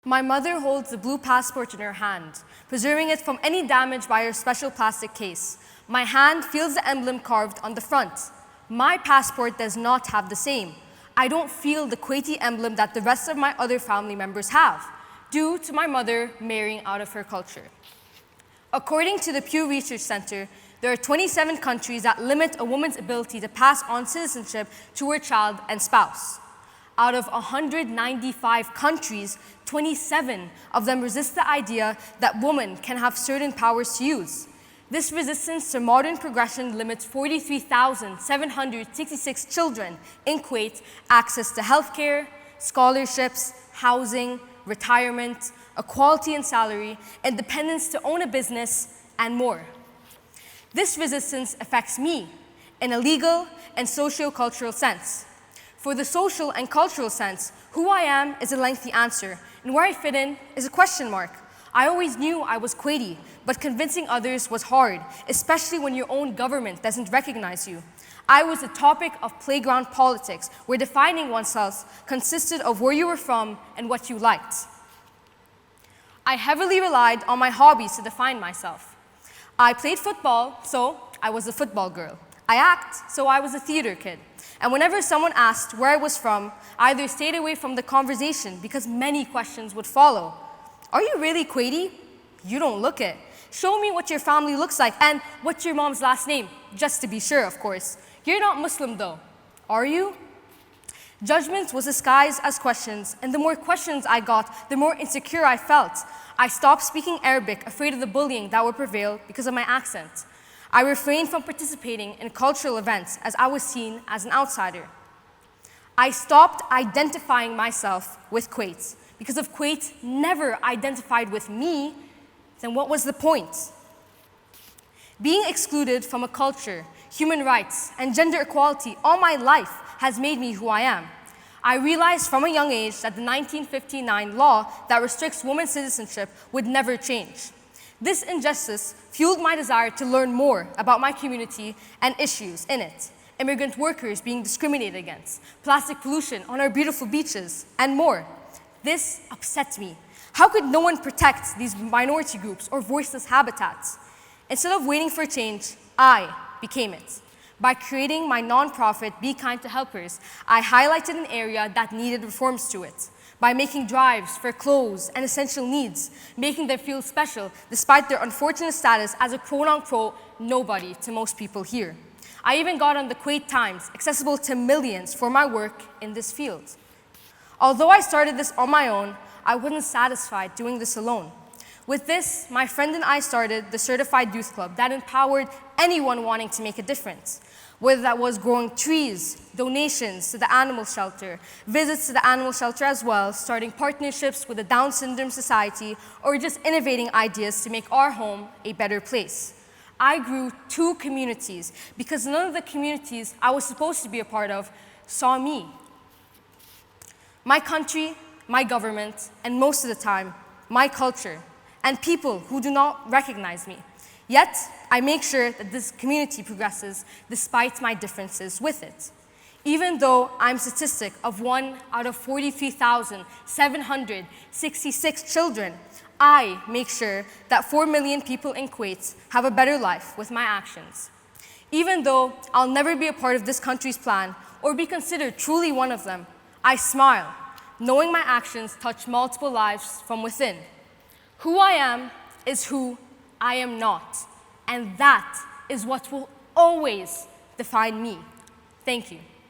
My mother holds the blue passport in her hand, preserving it from any damage by her special plastic case. My hand feels the emblem carved on the front. My passport does not have the same. I don't feel the Kuwaiti emblem that the rest of my other family members have, due to my mother marrying out of her culture. According to the Pew Research Center, there are 27 countries that limit a woman's ability to pass on citizenship to her child and spouse. Out of 195 countries, 27 of them resist the idea that women can have certain powers to use. This resistance to modern progression limits 43,766 children in Kuwait access to healthcare, scholarships, housing, retirement, equality in salary, independence to own a business, and more. This resistance affects me in a legal and socio-cultural sense. For the social and cultural sense, who I am is a lengthy answer, and where I fit in is a question mark. I always knew I was Kuwaiti, but convincing others was hard, especially when your own government doesn't recognize you. I was a topic of playground politics, where defining oneself consisted of where you were from and what you liked. I heavily relied on my hobbies to define myself. I played football, so I was a football girl. I act, so I was a theater kid. And whenever someone asked where I was from, I either stayed away from the conversation because many questions would follow. Are you really Kuwaiti? You don't look it. Show me what your family looks like and what's your mom's last name, just to be sure, of course. You're not Muslim though, are you? Judgment was disguised as questions, and the more questions I got, the more insecure I felt. I stopped speaking Arabic, afraid of the bullying that would prevail because of my accent. I refrained from participating in cultural events as I was seen as an outsider. I stopped identifying myself with Kuwait because if Kuwait never identified with me, then what was the point? Being excluded from a culture, human rights, and gender equality all my life has made me who I am. I realized from a young age that the 1959 law that restricts women's citizenship would never change. This injustice fueled my desire to learn more about my community and issues in it. Immigrant workers being discriminated against, plastic pollution on our beautiful beaches, and more. This upset me. How could no one protect these minority groups or voiceless habitats? Instead of waiting for change, I became it. By creating my nonprofit, Be Kind to Helpers, I highlighted an area that needed reforms to it. By making drives for clothes and essential needs, making them feel special despite their unfortunate status as a quote-unquote nobody to most people here. I even got on the Kuwait Times, accessible to millions for my work in this field. Although I started this on my own, I wasn't satisfied doing this alone. With this, my friend and I started the Certified Youth Club that empowered anyone wanting to make a difference. Whether that was growing trees, donations to the animal shelter, visits to the animal shelter as well, starting partnerships with the Down Syndrome Society, or just innovating ideas to make our home a better place. I grew 2 communities because none of the communities I was supposed to be a part of saw me. My country, my government, and most of the time, my culture, and people who do not recognize me. Yet, I make sure that this community progresses despite my differences with it. Even though I'm a statistic of 1 out of 43,766 children, I make sure that 4 million people in Kuwait have a better life with my actions. Even though I'll never be a part of this country's plan or be considered truly one of them, I smile, knowing my actions touch multiple lives from within. Who I am is who I am not, and that is what will always define me. Thank you.